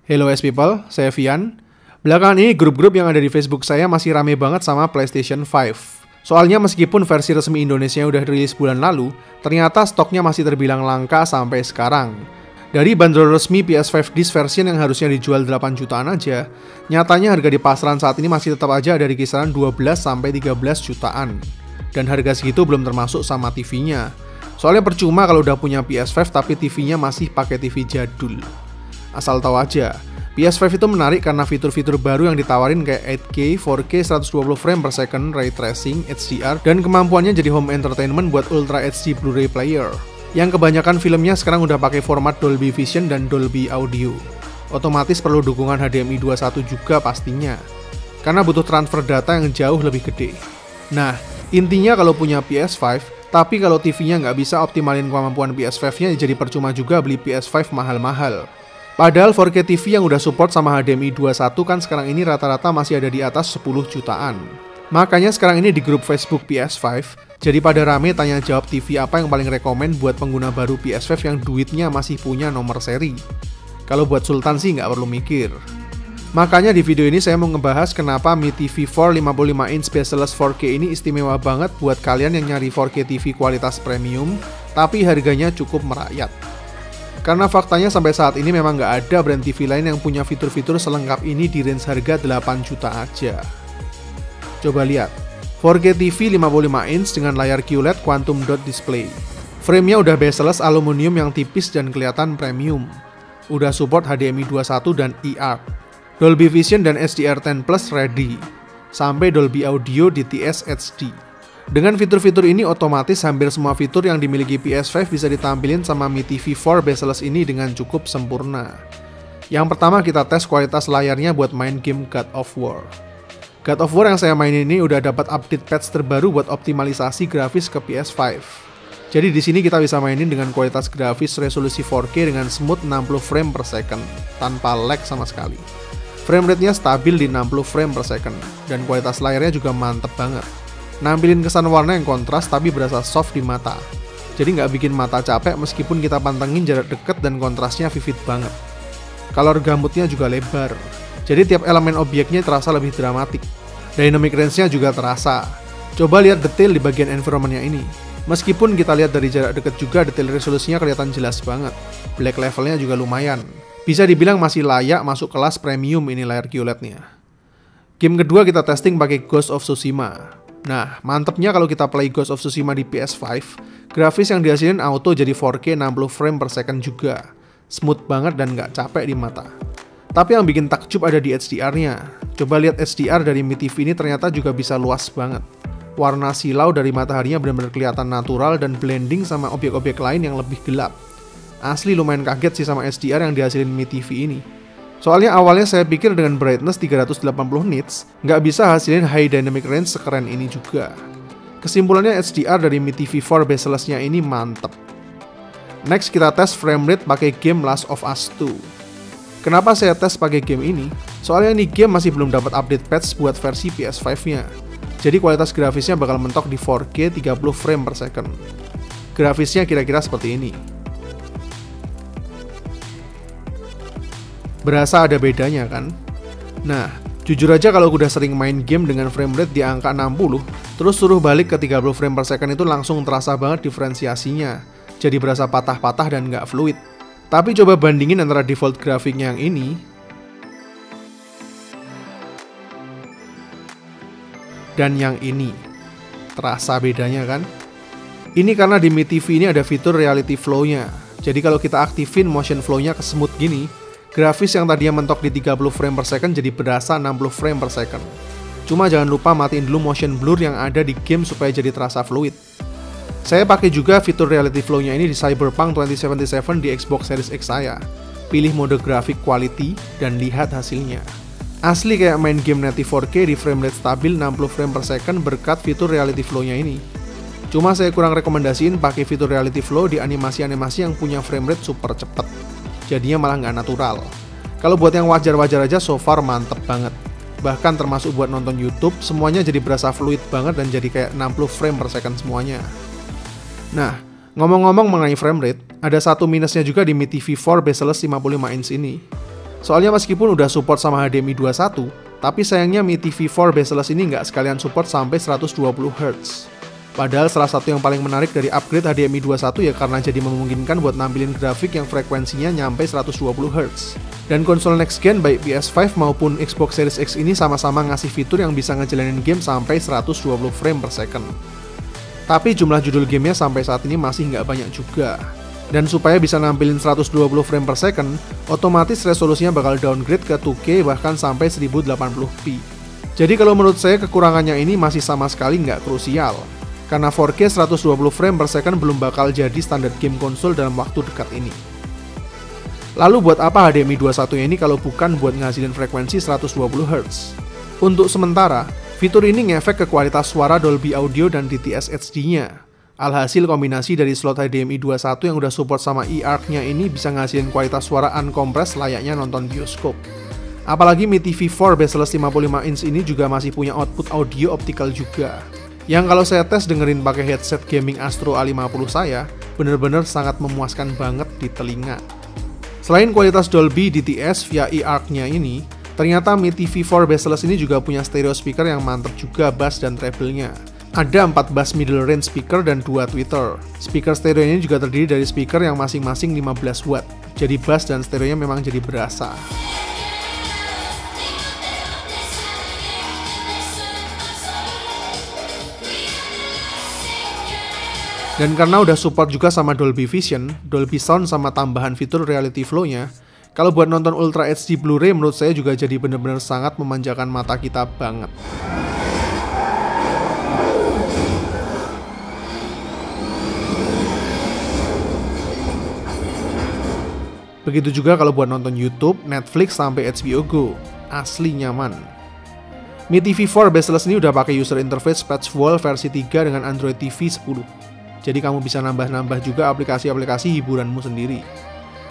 Hello S people, saya Vian. Belakangan ini grup-grup yang ada di Facebook saya masih rame banget sama PlayStation 5. Soalnya meskipun versi resmi Indonesia udah rilis bulan lalu, ternyata stoknya masih terbilang langka sampai sekarang. Dari bandrol resmi PS5 disc version yang harusnya dijual 8 jutaan aja, nyatanya harga di pasaran saat ini masih tetap aja ada di kisaran 12-13 jutaan. Dan harga segitu belum termasuk sama TV-nya. Soalnya percuma kalau udah punya PS5 tapi TV-nya masih pakai TV jadul. Asal tahu aja, PS5 itu menarik karena fitur-fitur baru yang ditawarin kayak 8K, 4K, 120 frame per second, ray tracing, HDR, dan kemampuannya jadi home entertainment buat Ultra HD Blu-ray player. Yang kebanyakan filmnya sekarang udah pakai format Dolby Vision dan Dolby Audio. Otomatis perlu dukungan HDMI 2.1 juga pastinya, karena butuh transfer data yang jauh lebih gede. Nah, intinya kalau punya PS5, tapi kalau TV-nya nggak bisa optimalin kemampuan PS5-nya, jadi percuma juga beli PS5 mahal-mahal. Padahal 4K TV yang udah support sama HDMI 2.1 kan sekarang ini rata-rata masih ada di atas 10 jutaan. Makanya sekarang ini di grup Facebook PS5, jadi pada rame tanya jawab TV apa yang paling rekomen buat pengguna baru PS5 yang duitnya masih punya nomor seri. Kalau buat Sultan sih nggak perlu mikir. Makanya di video ini saya mau ngebahas kenapa Mi TV 4 55 inch bezel 4K ini istimewa banget buat kalian yang nyari 4K TV kualitas premium, tapi harganya cukup merayat. Karena faktanya sampai saat ini memang nggak ada brand TV lain yang punya fitur-fitur selengkap ini di range harga 8 juta aja. Coba lihat, 4K TV 55 inch dengan layar QLED Quantum Dot Display. Frame-nya udah bezel aluminium yang tipis dan kelihatan premium. Udah support HDMI 2.1 dan eARC. Dolby Vision dan HDR10 Plus ready. Sampai Dolby Audio DTS HD. Dengan fitur-fitur ini otomatis hampir semua fitur yang dimiliki PS5 bisa ditampilin sama Mi TV 4 bezel ini dengan cukup sempurna. Yang pertama kita tes kualitas layarnya buat main game God of War. God of War yang saya main ini udah dapat update patch terbaru buat optimalisasi grafis ke PS5. Jadi di sini kita bisa mainin dengan kualitas grafis resolusi 4K dengan smooth 60 frame per second tanpa lag sama sekali. Frame rate-nya stabil di 60 frame per second dan kualitas layarnya juga mantep banget. Nampilin kesan warna yang kontras tapi berasa soft di mata. Jadi nggak bikin mata capek meskipun kita pantengin jarak deket dan kontrasnya vivid banget. Color gambutnya juga lebar. Jadi tiap elemen objeknya terasa lebih dramatik. Dynamic range-nya juga terasa. Coba lihat detail di bagian environment-nya ini. Meskipun kita lihat dari jarak deket juga detail resolusinya kelihatan jelas banget. Black level-nya juga lumayan. Bisa dibilang masih layak masuk kelas premium ini layar QLED-nya. Game kedua kita testing pakai Ghost of Tsushima. Nah, mantepnya kalau kita play Ghost of Tsushima di PS5, grafis yang dihasilin auto jadi 4K 60 frame per second juga. Smooth banget dan nggak capek di mata. Tapi yang bikin takjub ada di HDR-nya. Coba lihat HDR dari Mi TV ini ternyata juga bisa luas banget. Warna silau dari mataharinya benar-benar kelihatan natural dan blending sama objek-objek lain yang lebih gelap. Asli lumayan kaget sih sama HDR yang dihasilin Mi TV ini. Soalnya awalnya saya pikir dengan brightness 380 nits, nggak bisa hasilin high dynamic range sekeren ini juga. Kesimpulannya HDR dari Mi TV 4 bezel-nya ini mantep. Next kita tes frame rate pakai game Last of Us 2. Kenapa saya tes pakai game ini? Soalnya ini game masih belum dapat update patch buat versi PS5-nya. Jadi kualitas grafisnya bakal mentok di 4K 30 frame per second. Grafisnya kira-kira seperti ini. Berasa ada bedanya kan? Nah, jujur aja kalau udah sering main game dengan frame rate di angka 60, terus suruh balik ke 30 frame per second itu langsung terasa banget diferensiasinya. Jadi berasa patah-patah dan nggak fluid. Tapi coba bandingin antara default grafiknya yang ini dan yang ini. Terasa bedanya kan? Ini karena di Mi TV ini ada fitur reality flow-nya. Jadi kalau kita aktifin motion flow-nya ke smooth gini, grafis yang tadinya mentok di 30 frame per second jadi berasa 60 frame per second. Cuma jangan lupa matiin dulu motion blur yang ada di game supaya jadi terasa fluid. Saya pakai juga fitur reality flow-nya ini di Cyberpunk 2077 di Xbox Series X saya. Pilih mode grafik quality dan lihat hasilnya. Asli kayak main game native 4K di frame rate stabil 60 frame per second berkat fitur reality flow-nya ini. Cuma saya kurang rekomendasiin pakai fitur reality flow di animasi-animasi yang punya frame rate super cepet. Jadinya malah nggak natural. Kalau buat yang wajar-wajar aja so far mantep banget. Bahkan termasuk buat nonton YouTube, semuanya jadi berasa fluid banget dan jadi kayak 60 frame per second semuanya. Nah, ngomong-ngomong mengenai frame rate, ada satu minusnya juga di Mi TV 4 bezel 55 inch ini. Soalnya meskipun udah support sama HDMI 2.1, tapi sayangnya Mi TV4 bezel-less ini nggak sekalian support sampai 120Hz. Padahal salah satu yang paling menarik dari upgrade HDMI 2.1 ya karena jadi memungkinkan buat nampilin grafik yang frekuensinya nyampe 120Hz. Dan konsol next gen baik PS5 maupun Xbox Series X ini sama-sama ngasih fitur yang bisa ngejalanin game sampai 120 frame per second. Tapi jumlah judul gamenya sampai saat ini masih nggak banyak juga. Dan supaya bisa nampilin 120 frame per second, otomatis resolusinya bakal downgrade ke 2K bahkan sampai 1080p. Jadi kalau menurut saya kekurangannya ini masih sama sekali nggak krusial. Karena 4K 120 frame per second belum bakal jadi standar game konsol dalam waktu dekat ini. Lalu buat apa HDMI 2.1 ini kalau bukan buat ngasilin frekuensi 120Hz? Untuk sementara, fitur ini ngefek ke kualitas suara Dolby Audio dan DTS HD-nya. Alhasil kombinasi dari slot HDMI 2.1 yang udah support sama eARC-nya ini bisa ngasilin kualitas suara uncompressed layaknya nonton bioskop. Apalagi Mi TV4 bezel-less 55 inch ini juga masih punya output audio optical juga. Yang kalau saya tes dengerin pakai headset gaming Astro A50 saya, bener-bener sangat memuaskan banget di telinga. Selain kualitas Dolby DTS via eARC-nya ini, ternyata Mi TV4 bezel-less ini juga punya stereo speaker yang mantep juga bass dan treble-nya. Ada 4 bass middle range speaker dan 2 tweeter. Speaker stereo ini juga terdiri dari speaker yang masing-masing 15 watt. Jadi bass dan stereonya memang jadi berasa. Dan karena udah support juga sama Dolby Vision, Dolby Sound sama tambahan fitur Reality Flow-nya, kalau buat nonton Ultra HD Blu-ray menurut saya juga jadi bener-bener sangat memanjakan mata kita banget. Begitu juga kalau buat nonton YouTube, Netflix, sampai HBO Go. Asli nyaman. Mi TV4 bezel-less ini udah pakai user interface Patchwall versi 3 dengan Android TV 10. Jadi kamu bisa nambah-nambah juga aplikasi-aplikasi hiburanmu sendiri.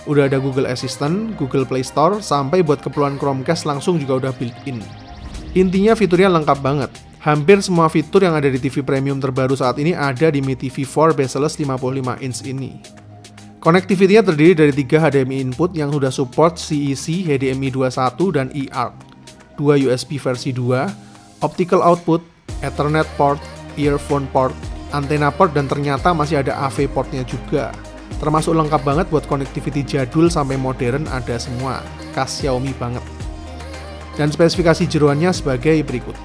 Udah ada Google Assistant, Google Play Store, sampai buat keperluan Chromecast langsung juga udah built-in. Intinya fiturnya lengkap banget. Hampir semua fitur yang ada di TV premium terbaru saat ini ada di Mi TV4 bezel-less 55 inch ini. Connectivity-nya terdiri dari 3 HDMI input yang sudah support CEC, HDMI 2.1, dan eARC, 2 USB versi 2, optical output, Ethernet port, earphone port, antena port, dan ternyata masih ada AV portnya juga. Termasuk lengkap banget buat connectivity jadul sampai modern ada semua, khas Xiaomi banget. Dan spesifikasi jeroannya sebagai berikut.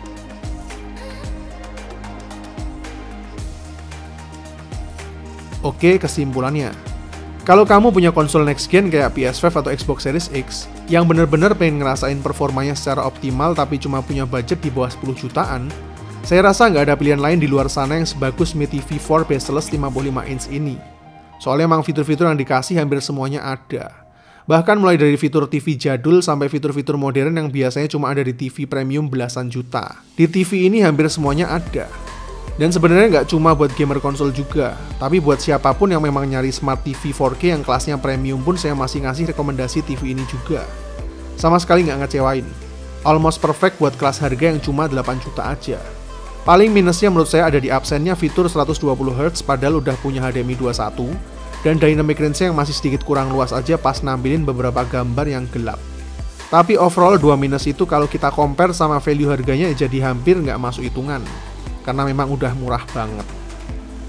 Oke, kesimpulannya. Kalau kamu punya konsol next gen kayak PS5 atau Xbox Series X, yang bener-bener pengen ngerasain performanya secara optimal tapi cuma punya budget di bawah 10 jutaan, saya rasa nggak ada pilihan lain di luar sana yang sebagus Mi TV4 bezel-less 55 inch ini. Soalnya emang fitur-fitur yang dikasih hampir semuanya ada. Bahkan mulai dari fitur TV jadul sampai fitur-fitur modern yang biasanya cuma ada di TV premium belasan juta. Di TV ini hampir semuanya ada. Dan sebenarnya nggak cuma buat gamer konsol juga, tapi buat siapapun yang memang nyari Smart TV 4K yang kelasnya premium pun saya masih ngasih rekomendasi TV ini juga. Sama sekali nggak ngecewain. Almost perfect buat kelas harga yang cuma 8 juta aja. Paling minusnya menurut saya ada di absennya fitur 120Hz padahal udah punya HDMI 2.1, dan dynamic range yang masih sedikit kurang luas aja pas nampilin beberapa gambar yang gelap. Tapi overall 2 minus itu kalau kita compare sama value harganya jadi hampir nggak masuk hitungan, karena memang udah murah banget.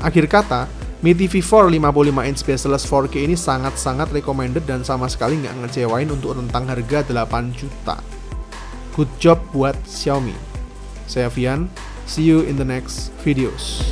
Akhir kata, Mi TV4 55 inch bezel-less 4K ini sangat-sangat recommended dan sama sekali nggak ngecewain untuk rentang harga 8 juta. Good job buat Xiaomi. Saya Vian, see you in the next videos.